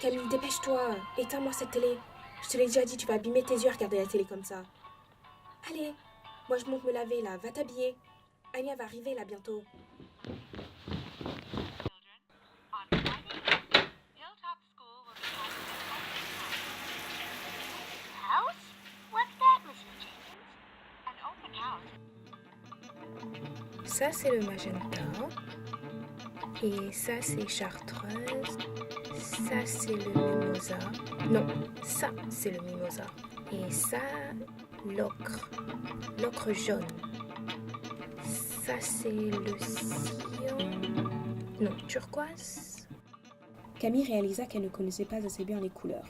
Camille, dépêche-toi. Éteins-moi cette télé. Je te l'ai déjà dit, tu vas abîmer tes yeux à regarder la télé comme ça. Allez, moi je monte me laver là. Va t'habiller. Anya va arriver là bientôt. Ça c'est le magenta. Et ça c'est chartreuse. Ça c'est le mimosa. Non, ça c'est le mimosa. Et ça, l'ocre. L'ocre jaune. Ça c'est le cyan. Non, turquoise. Camille réalisa qu'elle ne connaissait pas assez bien les couleurs.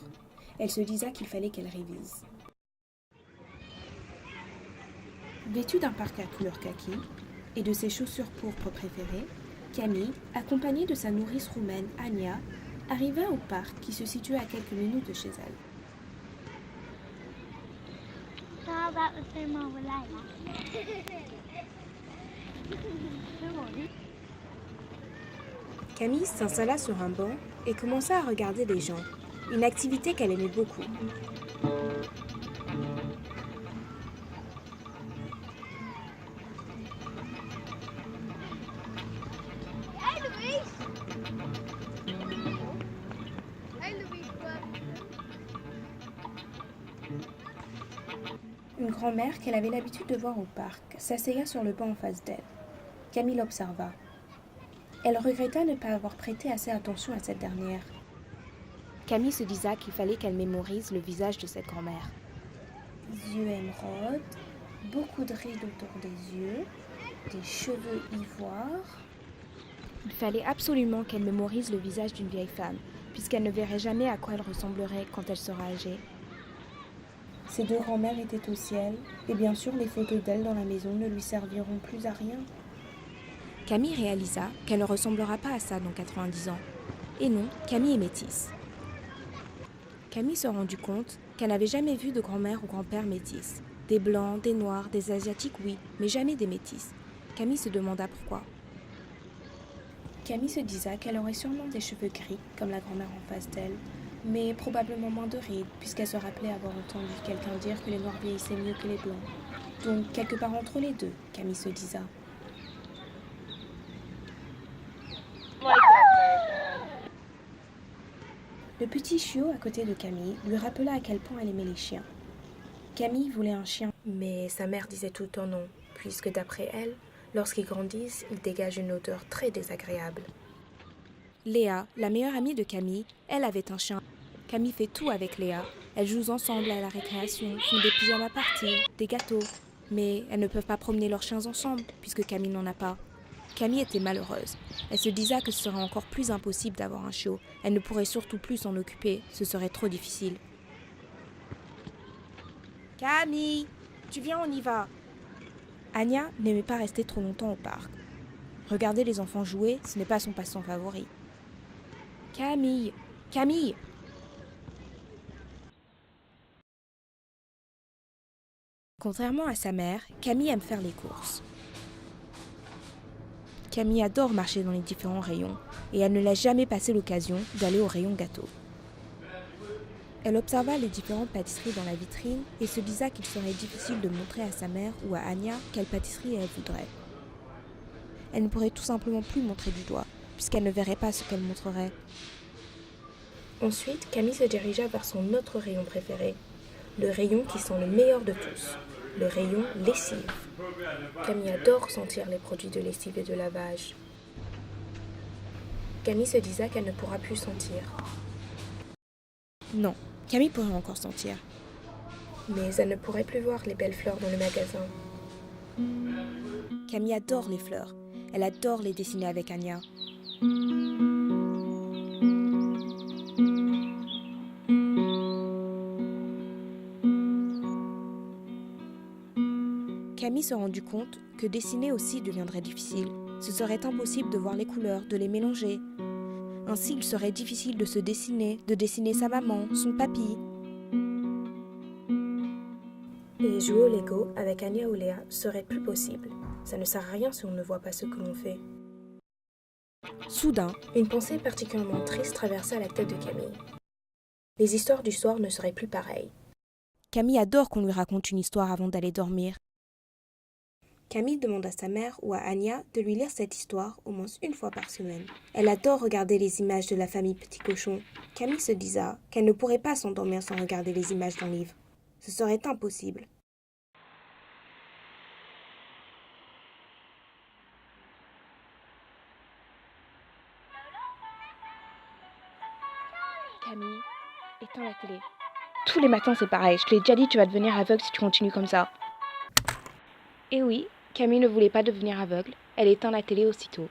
Elle se disait qu'il fallait qu'elle révise. Vêtue d'un parka couleur kaki et de ses chaussures pourpres préférées, Camille, accompagnée de sa nourrice roumaine Anya, arriva au parc qui se situait à quelques minutes de chez elle. Camille s'installa sur un banc et commença à regarder les gens, une activité qu'elle aimait beaucoup. Une grand-mère qu'elle avait l'habitude de voir au parc s'asseya sur le banc en face d'elle. Camille l'observa. Elle regretta ne pas avoir prêté assez attention à cette dernière. Camille se disa qu'il fallait qu'elle mémorise le visage de cette grand-mère. Yeux émeraudes, beaucoup de rides autour des yeux, des cheveux ivoires. Il fallait absolument qu'elle mémorise le visage d'une vieille femme, puisqu'elle ne verrait jamais à quoi elle ressemblerait quand elle sera âgée. Ses deux grand-mères étaient au ciel, et bien sûr les photos d'elle dans la maison ne lui serviront plus à rien. Camille réalisa qu'elle ne ressemblera pas à ça dans 90 ans. Et non, Camille est métisse. Camille se rendit compte qu'elle n'avait jamais vu de grand-mère ou grand-père métis. Des blancs, des noirs, des asiatiques, oui, mais jamais des métis. Camille se demanda pourquoi. Camille se disa qu'elle aurait sûrement des cheveux gris, comme la grand-mère en face d'elle, mais probablement moins de rides, puisqu'elle se rappelait avoir entendu quelqu'un dire que les noirs vieillissaient mieux que les blancs. Donc, quelque part entre les deux, Camille se disa. Le petit chiot à côté de Camille lui rappela à quel point elle aimait les chiens. Camille voulait un chien, mais sa mère disait tout le temps non, puisque d'après elle, lorsqu'ils grandissent, ils dégagent une odeur très désagréable. Léa, la meilleure amie de Camille, elle avait un chien. Camille fait tout avec Léa. Elles jouent ensemble à la récréation, font des pyjamas parties, des gâteaux. Mais elles ne peuvent pas promener leurs chiens ensemble, puisque Camille n'en a pas. Camille était malheureuse. Elle se disait que ce serait encore plus impossible d'avoir un chiot. Elle ne pourrait surtout plus s'en occuper, ce serait trop difficile. Camille, tu viens, on y va. Anya n'aimait pas rester trop longtemps au parc. Regarder les enfants jouer, ce n'est pas son passe-temps favori. Camille, Camille! Contrairement à sa mère, Camille aime faire les courses. Camille adore marcher dans les différents rayons et elle ne laisse jamais passer l'occasion d'aller au rayon gâteau. Elle observa les différentes pâtisseries dans la vitrine et se disa qu'il serait difficile de montrer à sa mère ou à Anya quelle pâtisserie elle voudrait. Elle ne pourrait tout simplement plus montrer du doigt, puisqu'elle ne verrait pas ce qu'elle montrerait. Ensuite, Camille se dirigea vers son autre rayon préféré, le rayon qui sent le meilleur de tous, le rayon lessive. Camille adore sentir les produits de lessive et de lavage. Camille se disa qu'elle ne pourra plus sentir. Non, Camille pourrait encore sentir. Mais elle ne pourrait plus voir les belles fleurs dans le magasin. Camille adore les fleurs. Elle adore les dessiner avec Anya. Camille se rendit compte que dessiner aussi deviendrait difficile. Ce serait impossible de voir les couleurs, de les mélanger. Ainsi, il serait difficile de se dessiner, de dessiner sa maman, son papy. Et jouer au Lego avec Anya ou Léa serait plus possible. Ça ne sert à rien si on ne voit pas ce que l'on fait. Soudain, une pensée particulièrement triste traversa la tête de Camille. Les histoires du soir ne seraient plus pareilles. Camille adore qu'on lui raconte une histoire avant d'aller dormir. Camille demande à sa mère ou à Anya de lui lire cette histoire au moins une fois par semaine. Elle adore regarder les images de la famille Petit Cochon. Camille se disa qu'elle ne pourrait pas s'endormir sans regarder les images d'un livre. Ce serait impossible. Camille, éteins la télé. Tous les matins c'est pareil, je te l'ai déjà dit, tu vas devenir aveugle si tu continues comme ça. Et oui, Camille ne voulait pas devenir aveugle, elle éteint la télé aussitôt.